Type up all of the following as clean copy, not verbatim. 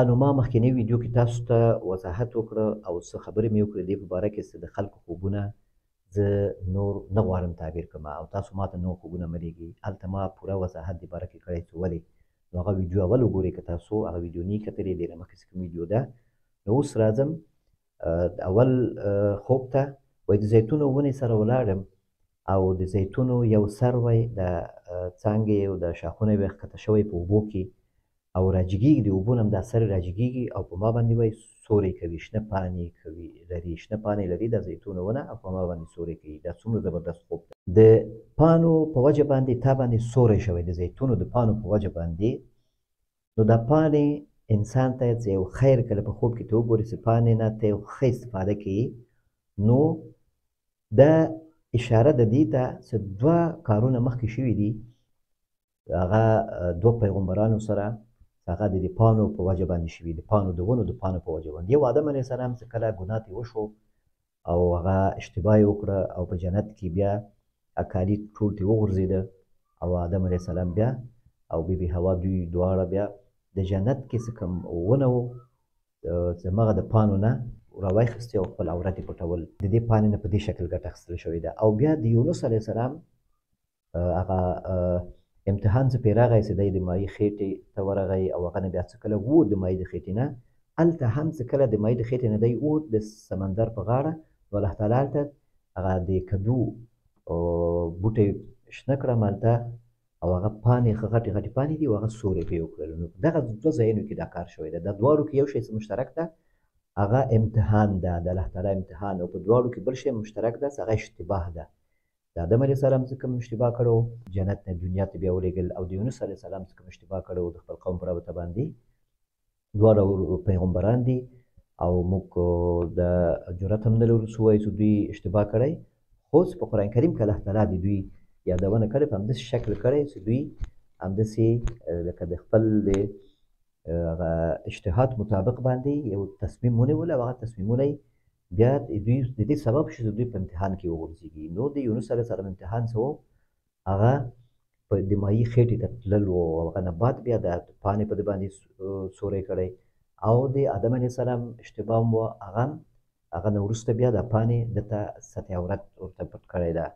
نو ما مخکینی ویډیو کې تاسو ته وضاحت وکړه او څه خبرې مې وکړې دې په باره کې چې د خلکو خوبونه زه نور نه غواړم تعبیر کړم او تاسو ماته نور خوبونه مه لیږئ. هلته ما پوره وضاحت دې باره کې کړی چې ولې. نو هغه ویډیو اول وګورئ که تاسو هغه ویډیو نه یې کتلې ډېره مخکې چې کوم ویډیو ده. نو اوس راځم اول خوب ته. وایي د زیتونو ونې سره ولاړم او د زیتونو یو سر وی د څانګې او د شاخونه یې ښکته شوی په اوبو کې او راجګېږي، د اوبو نه هم دا سر راجګېږي او په ما باندې وایي سوری کوي، شنه پاڼې کوي لري، شنه پاڼې لري دا زیتونو ونه او په ما باندې سوری کوي. دا څومره زبردست خوب دی. د پاڼو په وجه باندې تا باندې سوری شوی د زیتونو د پاڼو په وجه باندې. نو دا پاڼې انسان ته چې یو خیر کله په خوب کې ته وګورې چې پاڼې نه ته یو ښه استفاده کوي، نو دا اشاره د دې ته چې دوه کارونه مخکې شوي دي هغه دوه پیغمبرانو سره، هغه د دې پاڼو په وجه باندې شوي، د پاڼو د ونو د پاڼو په وجه باندې. یو آدم علیه السلام چې کله ګناه ترې وشو او هغه اشتباه یې وکړه او په جنت کې بیا اکالي ټول ترې وغورځېده او آدم علیه السلام بیا او بیبي حوا دوی دواړه بیا د جنت کې چې کوم ونه و همغه د پاڼو نه راواخیستې او خپل عورت یې پټول. د دې پاڼې نه په دې شکل ګټه اخیستل شوې ده. او بیا د یونس علیه السلام هغه امتحان چې پرې راغی چې دی د مایع خېټې ته ورغی او هغه نه بیا څه کله ووت د مایع د خېټې نه، هلته هم چې کله د مایع د خېټې نه دی ووت د سمندر په غاړه، نو الله تعالی هلته هغه د کدو بوټی شنه کړم هلته او هغه پاڼې ښه غټې غټې پاڼې دي او هغه سوري پرې وکړل. نو دغه دوه ځایونو کې دا کار شوی دی. دا دواړو کې یو شی چې مشترک ده هغه امتحان ده، د الله تعالی امتحان، او په دواړو کې بل شی مشترک ده چې هغه اشتباه ده. د آدم علیه السلام چې کوم اشتباه کړی و جنت نه دنیا ته بیا ولېږل، او د یونس علیه السلام چې کوم اشتباه کړی و د خپل قوم په رابطه باندې، دواړه پیغمبران دي او موږ د جرأت هم نه لرو چې ووایو چې دوی اشتباه کړی، خو په قرآن کریم کې الله تعالی د دوی یادونه کړې په همداسې شکل کړی چې دوی همداسې لکه د خپل د هغه اجتهاد مطابق باندې یو تصمیم ونیول او هغه تصمیمونه یې بیا دوی د دې سبب شو چې دوی په امتحان کې وغورځېږي. نو د یونس علیه السلام امتحان څه و؟ هغه په د مایع خېټې ته تلل و او هغه نه بعد بیا د پاڼې په ده باندې سوری کړی، او د آدم علیه السلام اشتباه هم و هغه نه وروسته بیا دا پاڼې ده ته سطح عورت ورته پټ کړی ده.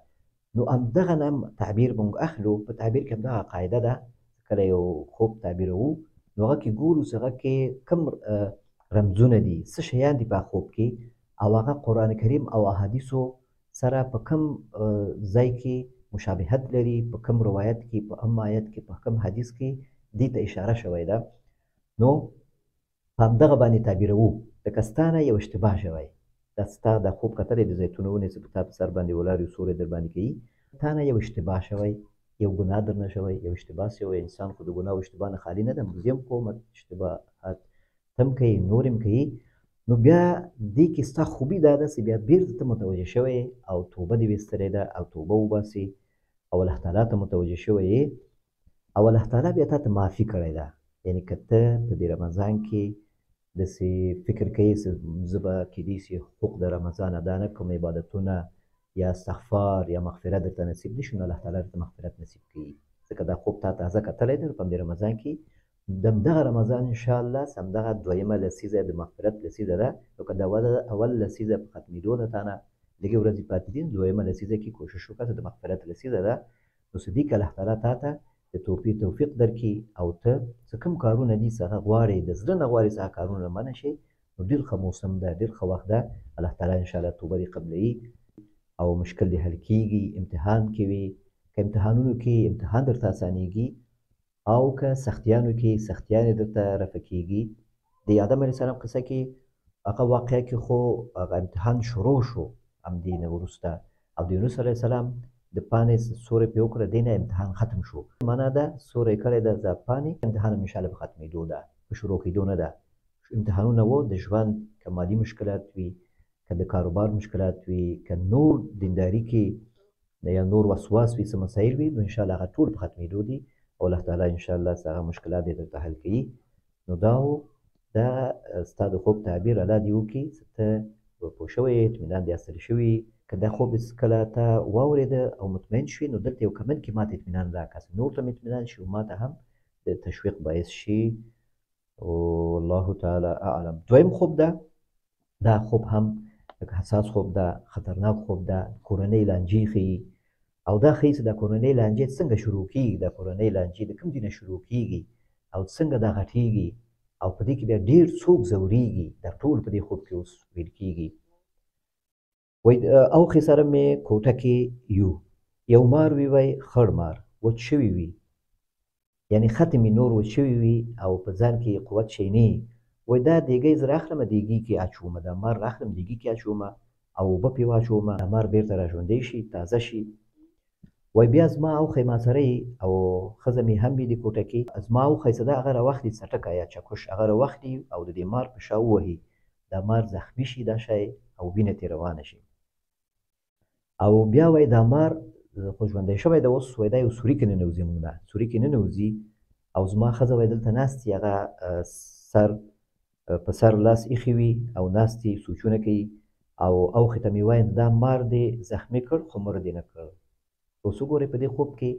نو همدغه نه تعبیر موږ اخلو. په تعبیر کې همدغه قاعده ده، کله یو خوب تعبیروو نو هغه کې ګورو چې هغه کې کوم رمزونه دي، څه شیان دي په خوب کې، او هغه قرآن کریم او احادیثو سره په کوم ځای کې مشابهت لري، په کوم روایت کې، په کوم آیت کې، په کوم حدیث کې دې ته اشاره شوی ده. نو په همدغه باندې تعبیروو. لکه ستا نه یو اشتباه شوی، دا ستا دا خوب کتلی د زیتونو ونې چې په تا په سر باندې ولاړ یو سوری در باندې کوي، تا نه یو اشتباه شوی، یو ګناه درنه شوی، یو اشتباه شوی. انسان خو د ګناه او اشتباه نه خالي نه ده، موږ هم کوو اشتباهات هم کوي، نور هم کوي. نو بیا دې کې ستا خوبي دا ده چې بیا بېرته ته متوجه شوی او توبه دې ویستلې ده او توبه وباسې او الله تعالی ته متوجه شوی یې او الله تعالی بیا تا ته معافي کړی ده. یعنې که ته په دې رمضان کې داسې فکر کوي چې زه به کیدای شي حقوق د رمضان ادا نه کړم، عبادتونه یا استغفار یا مغفرت درته نصیب نه شي، نو الله تعالی درته مغفرت نصیب کوي. ځکه دا خوب تا تازه کتلی دی په همدې رمضان کې. د همدغه رمضان انشاءالله همدغه دویمه لسیزه د مغفرت لسیزه ده. نو که د اول لسیزه په ختمېدو ده تا نه لږې ورځې پاتې دي، دویمه لسیزه کې کوشش وکړه چې د مغفرت لسیزه ده. نو چې دې کې الله تعالی تا ته د توفیق درکړي او ته څه کوم کارونه دي چې هغه غواړې د زړه نه غواړې چې هغه کارونه منع شي، نو ډېر ښه موسم ده، ډېر ښه وخت ده. الله تعالی انشاءالله توبه دې قبلوي او مشکل دې حل کېږي. امتحان کې وي، که امتحانونو کې امتحان درته اسانېږي او که سختیانو کې سختیانې درته رفع کېږي. د آدم علیه السلام قصه کې هغه واقعه کې خو هغه امتحان شروع شو همدې نه وروسته، او د یونس علیه السلام د پاڼې سوری پرې وکړه، دې نه امتحان ختم شو. معنا ده سوری کړی ده د پاڼې، امتحان هم انشاءالله په ختمېدو ده، په شروع کېدو نه ده. امتحانونه و د ژوند، که مالي مشکلات وي، که د کاروبار مشکلات وي، که نور دینداري کې یا نور وسواس وي، څه مسایل وي، نو انشاءالله هغه ټول په ختمېدو دي او الله تعالی انشاءالله هغه مشکلات دې درته حل کوي. نو دا دا ستا د خوب تعبیر الله دې وکړي چې ته پوه شوی یې، اطمینان دې حاصل شوي. که دا خوب کله ته واورېده او مطمئن شوې، نو دلته یو کمنټ کې ماته اطمینان راکړه، نور ته هم اطمینان شي او ماته هم د تشویق باعث شي. والله والله تعالی اعلم. دویم خوب ده، دا خوب هم حساس خوب ده، خطرناک خوب ده، کورنۍ لانجې ښیي او دا ښیي چې دا کورنۍ لانجې څنګه شروع کیږي، دا کورنۍ لانجې د کوم ځای نه شروع کیږي او څنګه دا غټیږي او په دې کې بیا ډېر څوک ځوریږي، دا ټول په دې خوب کې اوس ویل کیږي. وایي اوښې سره مې کوټه کې یو مار وي وای خړ مار وچ شوي وي، یعنې خټې مې نور وچ شوي وي او په ځان کې قوت شی نه وي. وایي دا دیګی زه راخلمه دیګي کې اچومه، دا مار راخلم دیګي کې اچومه او اوبه پرې واچومه، دا مار بېرته را ژوندی شي، تازه شي. وایي بیا زما اوښی ما سره یي او ښځه مې هم وي دې کوټه کې، زما اوښی چې ده هغه راواخلي څټکه یا چکش، هغه راواخلي او د دې مار په شا ووهي، دا مار زخمي شي دا شی او وینه ترې روانه شي. او بیا وایي دا مار خو ژوندی شوی ده اوس، وایي دا یو سوري کې ننوځي موږ نه، سوري کې ننوځي او زما ښځه وایي دلته ناستې، هغه سر په سر لاس ایښی وي او ناستې سوچونه کوي او اوښې ته مې وایم دا مار دې زخمي کړ خو مړ دې نه کړ. اوس وګورئ په دې خوب کې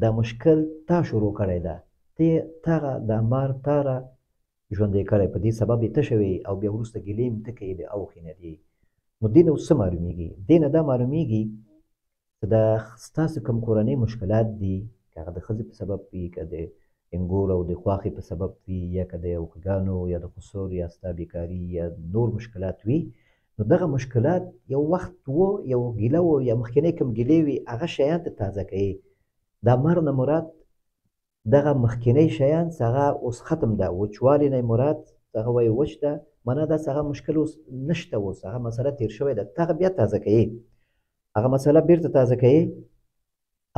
دا مشکل تا شروع کړی ده، تا دا مار تا را ژوندی کړی، په دې سبب یې ته شوې او بیا وروسته ګیلې م ته کوې د اوښې نه دي. نو دې نه اوس څه معلومیږي؟ دې نه دا معلومیږي چې دا ستاسو کوم کورنۍ مشکلات دي، که هغه د ښځې په سبب وي، که د انګور او د خواښې په سبب وي، یا که د اوښګانو یا د خسر یا ستا بیکاري یا نور مشکلات وي، نو دغه مشکلات یو وخت و، یو ګیله و یا مخکینی کوم ګیلې وي هغه شیان ته تازه کوي. دا مر نه مراد دغه مخکینی شیان چې هغه اوس ختم ده، وچوالي نه مراد هغه وایي وچ ده، معنا داسې هغه مشکل اوس نشته، اوس هغه مسله تېر شوی ده، ته هغه بیا تازه کوي، هغه مسله بیرته تازه کوي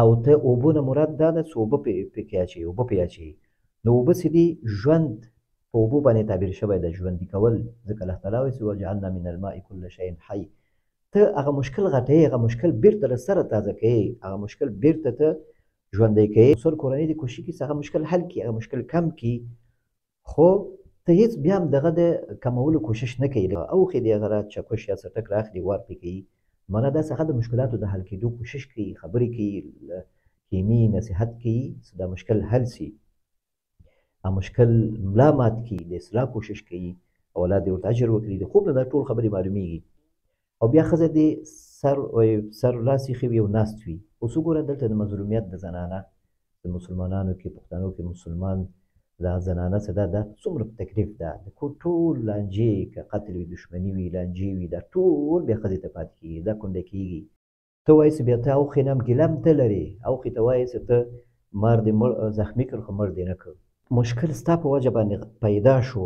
او ته اوبو نه مراد دا ده چې اوبه پکې اچوي، اوبه پرې اچوي. نو اوبه چې دي ژوند په اوبو باندې تعبیر شوی ده، ژوندي کول، ځکه الله تعالی وایي چې وجعلنا من الماء کل شیء حی. ته هغه مشکل غټوي، هغه مشکل بیرته له سره تازه کوي، هغه مشکل بیرته ته ژوندی کوي. سر کورنۍ دې کوشش کوي چې هغه مشکل حل کړي، هغه مشکل کم کړي، خو ته هېڅ بیا هم دغه د کمولو کوشش نه کوي. اوښې دې هغه را چکش یا څټک رااخلي وار پرې کوي، معنا داسې هغه د مشکلاتو د حل کېدو کوشش کوي، خبرې کوي، کینی نصیحت کوي چې دا مشکل حل سي، هغه مشکل ملا مات کړي، د اصلاح کوشش کوي او الله دې ورته اجر وکړي. د خوب نه دا ټول خبرې معلومیږي. او بیا ښځه دې سر لاس ایښی وي او ناست وي. اوس وګوره دلته د مظلومیت د زنانه د مسلمانانو کې، پښتنو کې مسلمان دا زنانه چې دا څومره په تکلیف ده، د کور ټول لانجې، که قتل وي، دښمني وي، لانجې وي، دا ټول بیا ښځې ته پاتې کېږي، دا کونډه کېږي. ته وایې چې بیا ته اوښې نه هم ګیله هم ته لرې، اوښې ته وایې چې ته مار دې زخمي کړ خو مړ دې نه کړ. مشکل ستا په وجه باندې پیدا شو،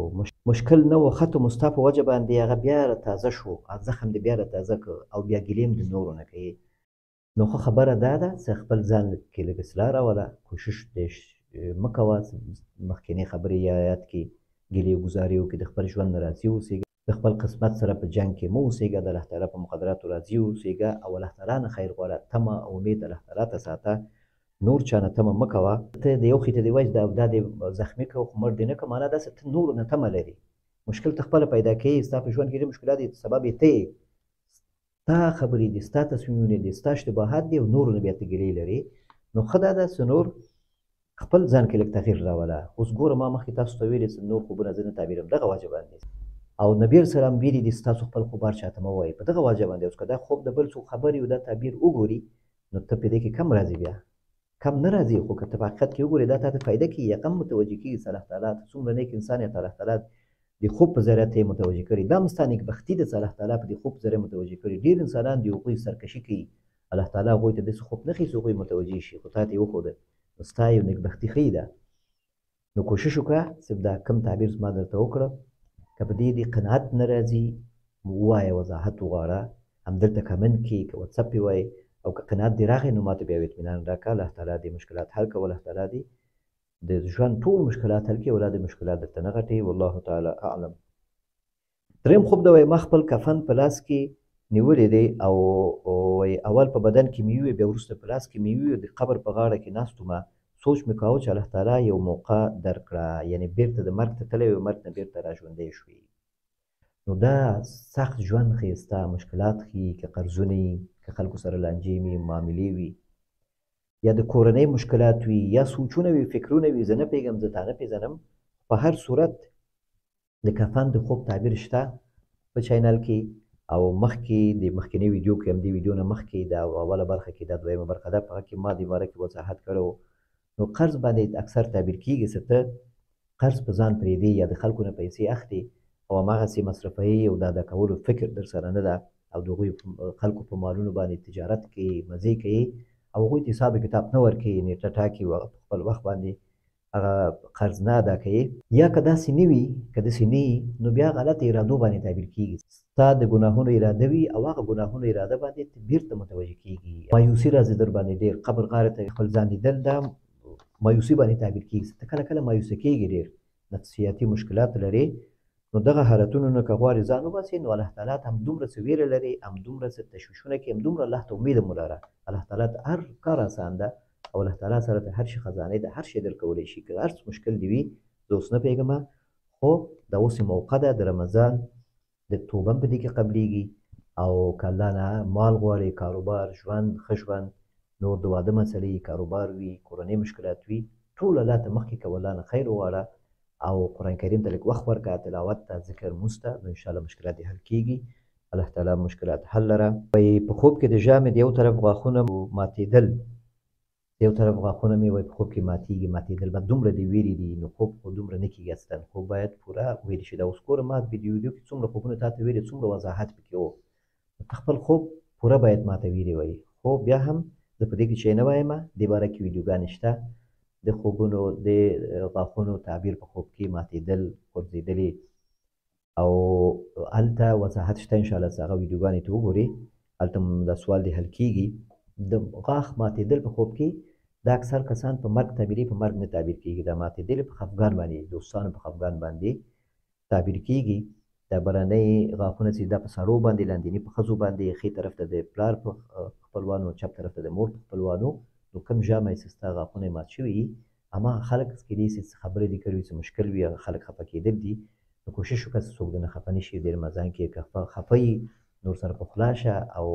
مشکل نه و ختم، ستا په وجه باندې هغه بیا را تازه شو، زخم دې بیا را تازه کړ او بیا ګیلې هم د نورو نه کوې. نو ښه خبره دا ده چې خپل ځان کې لږ اصلاح راوله، کوشش دې مه کوه مخکینۍ خبرې یاد کړي، ګیلې ګزارې وکړي، د خپل ژوند نه راضي اوسېږه، د خپل قسمت سره په جنګ کې مه اوسېږه، د الله تعالی په مقدراتو راضي اوسېږه او الله تعالی نه خیر غواړه، تمه او امید الله تعالی ته ساته، نور چا نه تمه مه کوه. ته د یو خې ته دې وایي دا دې زخمي کړه خو مړ دې نه کړه، معنا داسې ته نورو نه تمه لرې، مشکل ته خپله پیدا کوې، ستا په ژوند کې ډېر مشکلات دي، سبب یې ته یې، ستا خبرې دي، ستا تصمیمونه دي، ستا اشتباهات دي او نورو نه بیا ته ګیلې لرې. نو ښه دا ده چې نور خپل ځان کې لږ تغییر راوله. اوس ګوره ما مخکې تاسو ته ویلې چې نور خوبونه زه نه تعبیروم، دغه وجه باندې او نبي سلام ویلي دي ستاسو خپل خوب هر چاته مه وایئ، په دغه وجه باندې. اوس که دا خوب د بل څوک خبرې او دا تعبیر وګوري نو ته په دې کې کم راځي، بیا کم نه راځي، خو که ته په حقیقت کې وګورې دا تا ته فایده کوي، یا کم متوجه کېږي چې الله تعالی ته څومره نیک انسان یې، الله تعالی د خوب په ذریعه ته یې متوجه کړي، دا هم ستا نیکبختي ده چې الله تعالی په دې خوب په ذریعه متوجه کړي. ډېر انسانان دي هغوی سرکشي کوي، الله تعالی هغوی ته داسې خوب نه ښیي چې هغوی متوجه شي، خو تا ته یې وښوده، نو ستا یو نیکبختي ښیي ده. نو کوشش وکړه چې دا کم تعبیر زما درته وکړه، که په دې قناعت نه راځي ووایه، وضاحت وغواړه، همدلته کمنټ کړي، که واتساپ یې وایي، او که قناعت دې راغی نو ماته بیا اطمینان راکړه، الله تعالی دې مشکلات حل کړه، الله تعالی دې د ژوند ټول مشکلات حل کړي، الله دې مشکلات درته نه غټوي، والله تعالی اعلم. دریم خوب ده، وایي ما خپل کفن په لاس کې نیولی دی او وایي اول په بدن کې مې وي، بیا وروسته په لاس کې مې وي، د قبر په غاړه کې ناست ومه، سوچ مې کاوه چې الله تعالی یو موقع درکړه، یعنې بیرته د مرګ ته تللی وي، مرګ نه بیرته را ژوندی شوې. نو دا سخت ژوند ښیي، ستا مشکلات ښیي، که قرضونه وي، که خلکو سره لانجې وي، معاملې وي، یا د کورنۍ مشکلات وي، یا سوچونه وي، فکرونه وي، زه نه پوهېږم، زه تا نه پېژنم، په هر صورت د کفن د خوب تعبیر شته په چینل کې، او مخکې د مخکینی ویډیو کې هم د ویډیو نه مخکې د اوله برخه کې دا دویمه برخه ده، په هغه کې ما د باره کې وضاحت کړی و. نو قرض باندې اکثر تعبیر کېږي چې ته قرض په ځان پرېږدي یا د خلکو نه پیسې اخلي او هماغسې مصرفوي او د ادا کولو فکر در سره نه ده، او د هغوی خلکو په مالونو باندې تجارت کوي، مزې کوي، او هغوی ته حساب کتاب نه ورکوي، نیټه ټاکي او په خپل وخت باندې هغه قرض نه ادا کوي. یا که داسې نه وي، که داسې نه وي نو بیا غلطه ارادو باندې تعبیر کېږي. ستا د ګناهونو اراده وي او هغه ګناهونو اراده باندې ته بیرته متوجه کېږي، مایوسي راځي در باندې ډېر، قبر غاړې ته خپل ځان لیدل دا مایوسي باندې تعبیر کېږي. ته کله کله مایوسه کېږي، ډېر نفسیاتي مشکلات لري، نو دغه حالتونو نه که غواړې ځان وباسې نو الله تعالی ته همدومره څه ویره لري، همدومره څه تشویشونه کې، همدومره الله ته امید هم ولره. الله تعالی ته هر کار اسان ده او الله تعالی سره ته هر شي خزانه ده، هر شي درکولی شي. که هر څه مشکل دې وي زه اوس نه پوهېږم، خو دا اوس یې موقع ده د رمضان، د توبه هم په دې کې قبلیږي، او که الله نه مال غواړې، کاروبار، ژوند، ښه ژوند، نور د واده مسلې، کاروبار وي، کورنۍ مشکلات وي، ټول الله ته مخکې کوه، الله نه خیر وغواړه او قرآن کریم ته لږ وخت ورکړه، تلاوت ته، ذکر، مونځ ته، نو انشاءالله مشکلات دې حل کېږي. الله تعالی مشکلات حل لره. وایي په خوب کې د ژامې د یو طرف غاښونه ماتېدل، د یو طرف غاښونه مې وایي په خوب کې ماتېږي، ماتېدل به دومره د ویرې دي، نو خوب خو دومره نه کېږي اصلا، خوب باید پوره ویلې شي. دا اوس ګوره ما ویډیو کې څومره خوبونه تا ته ویلې، څومره وضاحت پکې و، ته خپل خوب پوره باید ما ته ویلې وایي. خو بیا هم زه په دې کې شی نه وایم، دې باره کې ویډیوګانې شته د خوبونو د غاښونو تعبیر په خوب کې ماتېدل، غورځېدلې، او هلته وضاحت شته انشاءالله، چې هغه ویډیوګانې ته وګورې، هلته دا سوال دې حل کېږي. د غاښ ماتېدل په خوب کې دا اکثر کسان په مرګ تعبیري، په مرګ نه تعبیر کېږي. دا ماتېدل په خفګان باندې، دوستانو په خفګان باندې تعبیر کېږي. دا بلنۍ غاښونه چې دا په سړو باندې، لاندیني په ښځو باندې، ښي طرف ته د پلار په خپلوانو، چپ طرف ته د مور په خپلوانو، نو کوم ژامه چې ستا غاښونه یې مات شوي وي، هماغه خلک کېدای شي څه خبرې دې کړې وي، څه مشکل وي، هغه خلک خفه کېدل دي. نو کوشش وکړه چې څوک درنه خفه نه شي د رمضان کې. که خفه یي نور سره پخلا شه او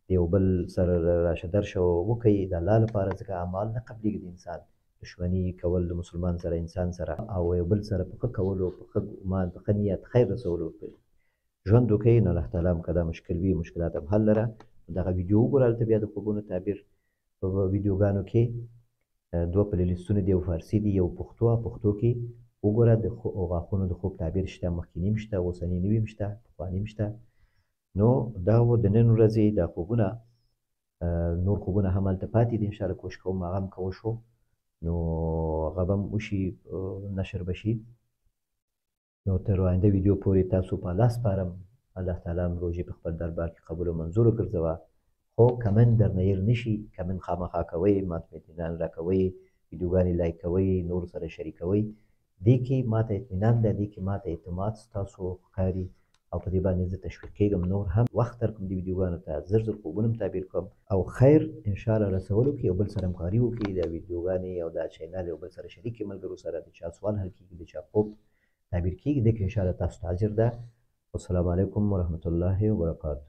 د یو بل سره راشه درشه وکړئ د الله لپاره، ځکه اعمال نه قبلېږي د انسان. دښمني کول د مسلمان سره، انسان سره، او یو بل سره په ښه کولو، په ښه ګمان، په ښه نیت خیر رسولو ژوند وکړئ، نو الله تعالی هم که دا مشکل وي، مشکلات هم حل لره. دغه ویډیو وګوره، هلته بیا د خوبونو تعبیر په ویډیوګانو کې دوه پلیلیستونه دي، یو فارسي دي، یو پښتو. پښتو کې وګوره د غاښونو د خوب تعبیر شته، مخکیني هم شته، اوسني نوي هم شته، پخواني هم شته. نو دا و د نن ورځې دا خوبونه. نور خوبونه هم هلته پاتې دي، انشاءالله کوشش کوم هغه هم که وشو نو هغه به هم وشي، نشر به شي. نو تر آینده ویډیو پورې تاسو په الله سپارم. الله تعالی هم روژې په خپل دربار کې قبول او منظور وګرځوه. خو کمنټ درنه هېر نه شي، کمنټ خامخا کوئ، ماته اطمینان راکوئ، ویډیوګانې لایک کوئ، نورو سره شریکوئ. دې کې ماته اطمینان ده، دې کې ماته اعتماد ستاسو ښکاري، او په دې باندې زه تشویق کېږم نور هم وخت درکړم دې ویډیوګانو ته، زر زر خوبونه هم تعبیر کړم او خیر انشاءالله رسولو کې یو بل سره همکاري وکړي، دا ویډیوګانې او دا چینل یو بل سره شریک کړي ملګرو سره، د چا سوال حل کېږي، د چا خوب تعبیر کېږي، دې کې انشاءالله تاسو ته اجر ده. والسلام علیکم ورحمة الله وبرکاته.